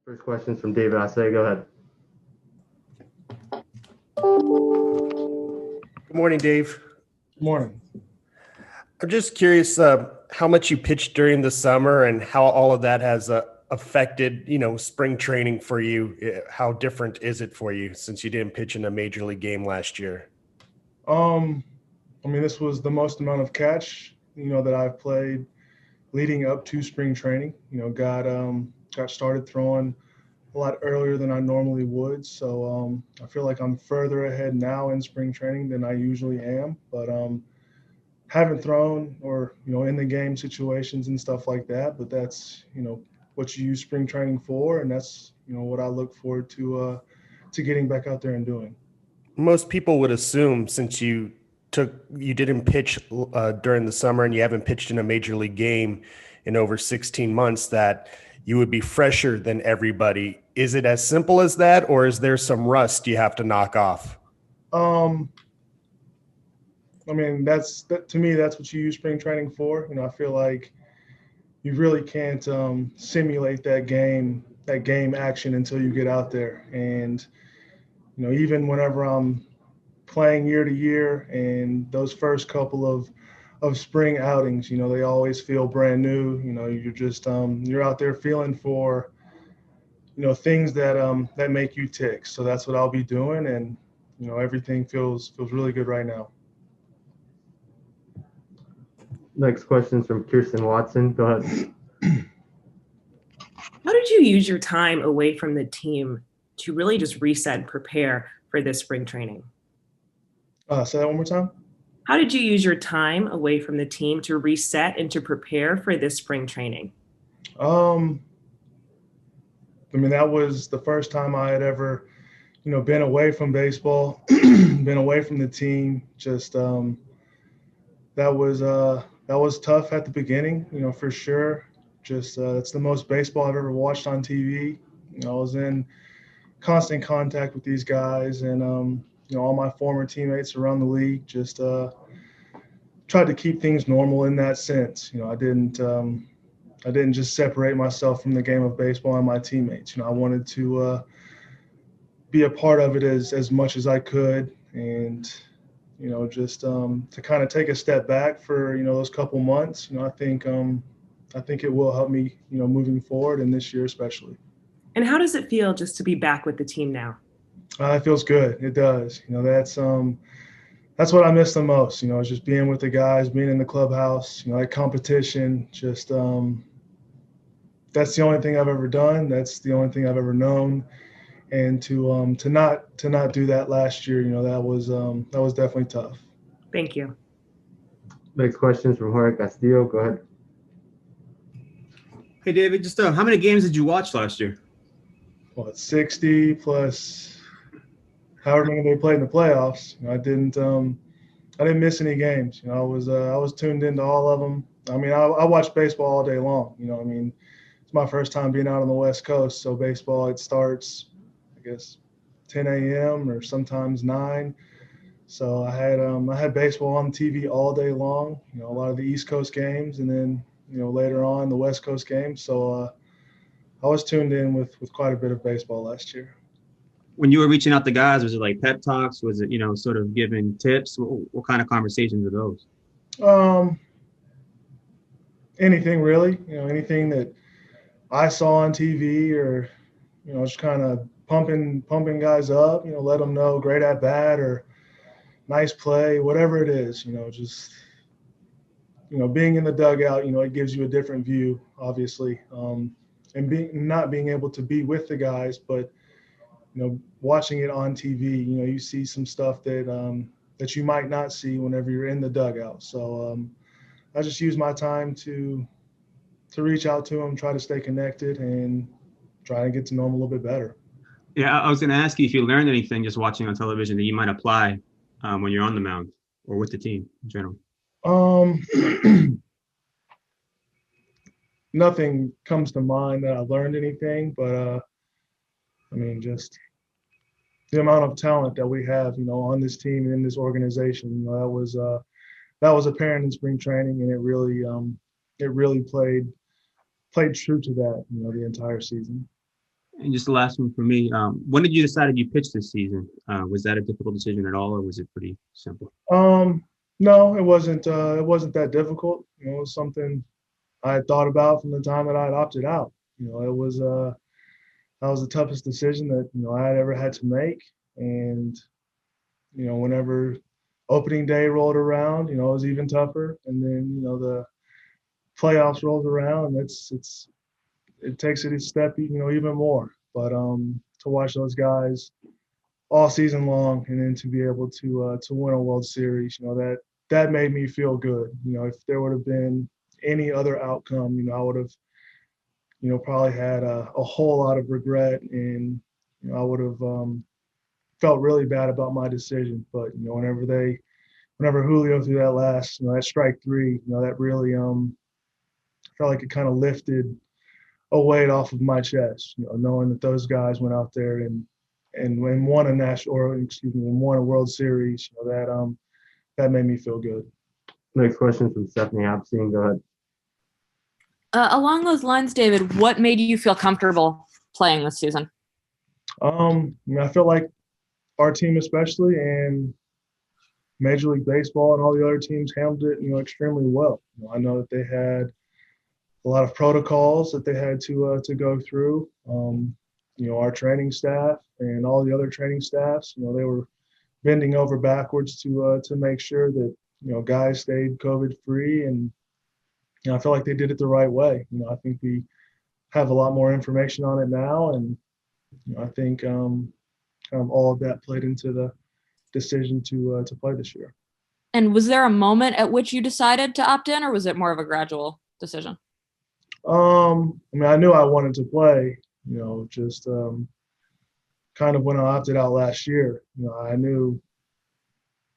First question is from David Assay. Go ahead. Good morning, Dave. Good morning. I'm just curious how much you pitched during the summer and how all of that has affected, spring training for you. How different is it for you since you didn't pitch in a major league game last year? This was the most amount of catch, that I've played leading up to spring training. Got started throwing a lot earlier than I normally would. So I feel like I'm further ahead now in spring training than I usually am. But haven't thrown or in the game situations and stuff like that. But that's what you use spring training for, and that's what I look forward to getting back out there and doing. Most people would assume since you didn't pitch during the summer and you haven't pitched in a major league game in over 16 months that you would be fresher than everybody. Is it as simple as that, or is there some rust you have to knock off? To me, that's what you use spring training for. I feel like you really can't simulate that game action until you get out there. And even whenever I'm playing year to year and those first couple of spring outings, they always feel brand new. You're just you're out there feeling for things that make you tick. So that's what I'll be doing, and everything feels really good right now. Next question is from Kirsten Watson. Go ahead. How did you use your time away from the team to really just reset and prepare for this spring training? Say that one more time. How did you use your time away from the team to reset and to prepare for this spring training? That was the first time I had ever, been away from baseball, been away from the team. Just that was tough at the beginning, for sure. Just it's the most baseball I've ever watched on TV. I was in constant contact with these guys and all my former teammates around the league. Just tried to keep things normal in that sense. I didn't just separate myself from the game of baseball and my teammates. I wanted to be a part of it as much as I could, and just to kind of take a step back for those couple months. I think it will help me moving forward, and this year especially. And how does it feel just to be back with the team now? It feels good. It does. That's what I miss the most. Is just being with the guys, being in the clubhouse. That competition. Just that's the only thing I've ever done. That's the only thing I've ever known. And to not do that last year, that was definitely tough. Thank you. Next question is from Jorge Castillo. Go ahead. Hey, David, just how many games did you watch last year? 60 plus however many they played in the playoffs. I didn't miss any games. I was tuned into all of them. I watch baseball all day long. It's my first time being out on the West Coast, so baseball, it starts, I guess, 10 a.m. or sometimes 9. So I had baseball on TV all day long. A lot of the East Coast games, and then later on the West Coast games. So I was tuned in with quite a bit of baseball last year. When you were reaching out to guys, was it like pep talks? Was it sort of giving tips? What kind of conversations were those? Anything really. Anything that I saw on TV, or just kind of pumping guys up. Let them know great at bat or nice play, whatever it is. Just being in the dugout. It gives you a different view, obviously, and not being able to be with the guys, but watching it on TV. You see some stuff that you might not see whenever you're in the dugout. So I just use my time to reach out to them, try to stay connected, and try to get to know them a little bit better. Yeah, I was going to ask you if you learned anything just watching on television that you might apply when you're on the mound or with the team in general. Nothing comes to mind that I learned anything, but just the amount of talent that we have, on this team and in this organization, that was apparent in spring training, and it really played true to that, the entire season. And just the last one for me. When did you decide you pitched this season? Was that a difficult decision at all, or was it pretty simple? No, it wasn't. It wasn't that difficult. It was something I had thought about from the time that I had opted out. It was that was the toughest decision that I had ever had to make. And whenever opening day rolled around, it was even tougher. And then the playoffs rolled around, and it takes it a step, even more. But to watch those guys all season long, and then to be able to win a World Series, that made me feel good. If there would have been any other outcome, I would have, probably had a whole lot of regret, and I would have felt really bad about my decision. But whenever Julio threw that last, that strike three, that really felt like it kind of lifted a weight off of my chest, knowing that those guys went out there and won a won a World Series. That made me feel good. Next question from Stephanie Epstein. Go ahead. Along those lines, David, what made you feel comfortable playing this season? I feel like our team especially, and Major League Baseball and all the other teams handled it, extremely well. I know that they had a lot of protocols that they had to go through. Our training staff and all the other training staffs, they were bending over backwards to make sure that guys stayed COVID free, and I feel like they did it the right way. I think we have a lot more information on it now, and I think kind of all of that played into the decision to play this year. And was there a moment at which you decided to opt in, or was it more of a gradual decision? I knew I wanted to play, just kind of when I opted out last year. I knew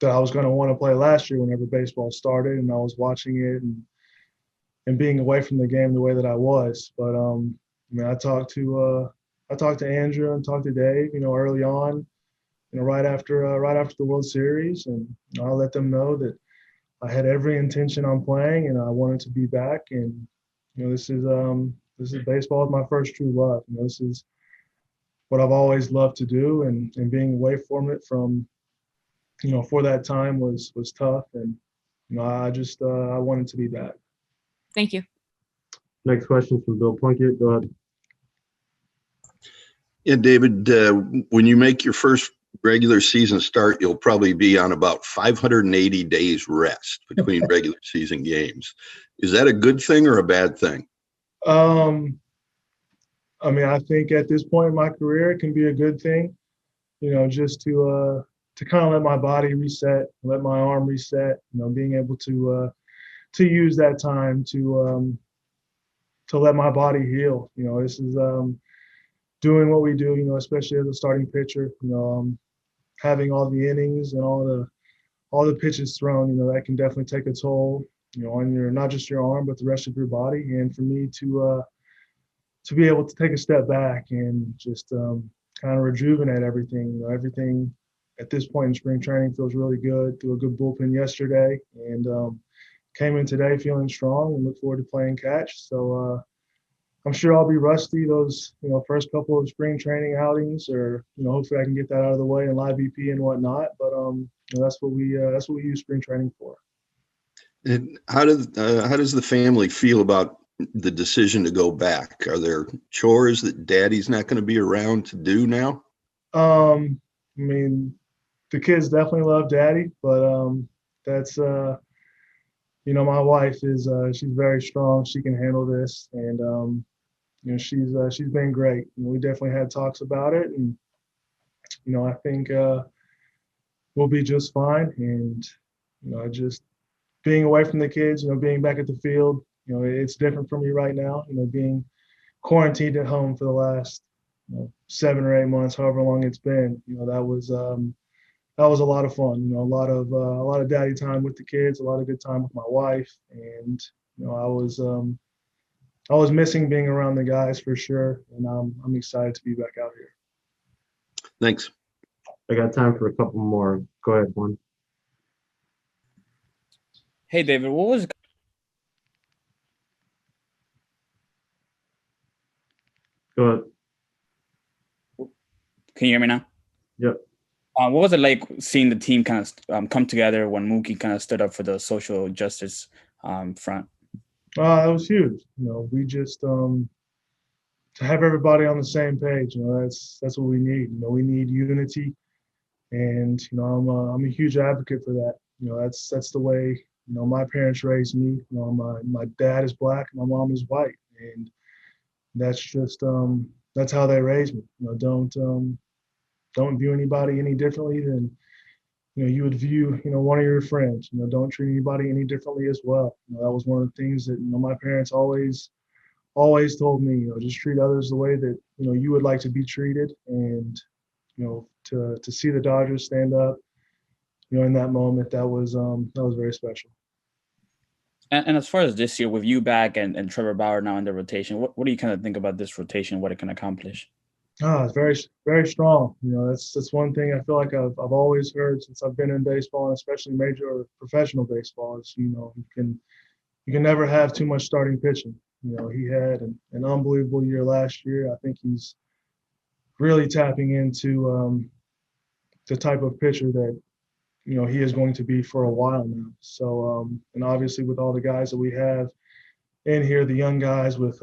that I was going to want to play last year whenever baseball started, and I was watching it and being away from the game the way that I was. But I talked to Andrew and talked to Dave, early on, right after the World Series, and I let them know that I had every intention on playing and I wanted to be back. And this is baseball is my first true love. This is what I've always loved to do, and being away from it for that time was tough, and I just I wanted to be back. Thank you. Next question from Bill Plunkett. Go ahead. Yeah, David, when you make your first regular season start, you'll probably be on about 580 days rest between regular season games. Is that a good thing or a bad thing? I think at this point in my career, it can be a good thing, just to kind of let my body reset, let my arm reset, being able to use that time to let my body heal. This is doing what we do, especially as a starting pitcher, having all the innings and all the pitches thrown, that can definitely take a toll, on your, not just your arm, but the rest of your body. And for me to be able to take a step back and just kind of rejuvenate everything, everything at this point in spring training feels really good. Threw a good bullpen yesterday, and came in today feeling strong and look forward to playing catch. So I'm sure I'll be rusty those first couple of spring training outings, or hopefully I can get that out of the way in live BP and whatnot. But that's what we use spring training for. And how does the family feel about the decision to go back? Are there chores that Daddy's not going to be around to do now? The kids definitely love Daddy, but that's my wife is she's very strong. She can handle this, and she's been great. We definitely had talks about it, and I think we'll be just fine. And just being away from the kids, being back at the field, it's different for me right now. Being quarantined at home for the last 7 or 8 months, however long it's been. That was a lot of fun. A lot of daddy time with the kids, a lot of good time with my wife, and I was missing being around the guys for sure, and I'm excited to be back out here. Thanks. I got time for a couple more. Go ahead, one. Hey, David, what was Go ahead. Can you hear me now? Yep. What was it like seeing the team kind of come together when Mookie kind of stood up for the social justice front? That was huge. We just to have everybody on the same page. That's what we need. We need unity, and I'm a huge advocate for that. That's the way my parents raised me. My dad is black, my mom is white, and that's just that's how they raised me. Don't view anybody any differently than you would view one of your friends. Don't treat anybody any differently as well. That was one of the things that my parents always told me. Just treat others the way that you would like to be treated, and to see the Dodgers stand up in that moment, that was very special. And as far as this year, with you back and Trevor Bauer now in the rotation, what do you kind of think about this rotation, what it can accomplish? It's very, very strong. That's one thing I feel like I've always heard since I've been in baseball, and especially major or professional baseball, is you can never have too much starting pitching. He had an unbelievable year last year. I think he's really tapping into the type of pitcher that he is going to be for a while now. So and obviously with all the guys that we have in here, the young guys with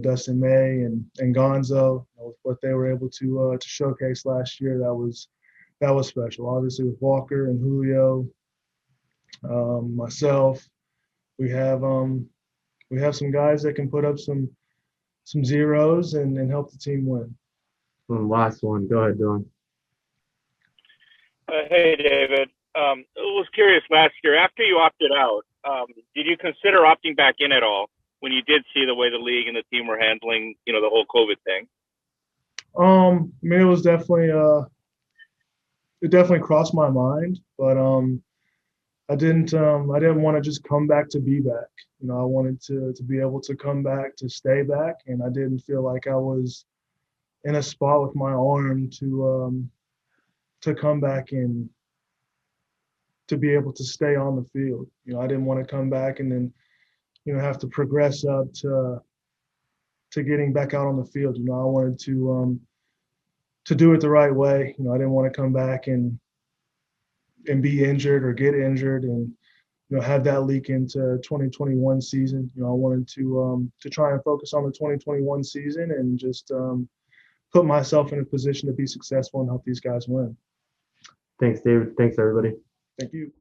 Dustin May and Gonzo, what they were able to showcase last year, that was special. Obviously with Walker and Julio, myself, we have some guys that can put up some zeros and help the team win. Last one. Go ahead, Dylan. Hey, David. I was curious last year, after you opted out, did you consider opting back in at all when you did see the way the league and the team were handling, the whole COVID thing? I mean, it was definitely it definitely crossed my mind, but I didn't want to just come back to be back. I wanted to be able to come back to stay back, and I didn't feel like I was in a spot with my arm to come back and to be able to stay on the field. I didn't want to come back and then have to progress up to getting back out on the field. I wanted to do it the right way. I didn't want to come back and be injured or get injured and have that leak into 2021 season. I wanted to try and focus on the 2021 season and just put myself in a position to be successful and help these guys win. Thanks, David. Thanks, everybody. Thank you.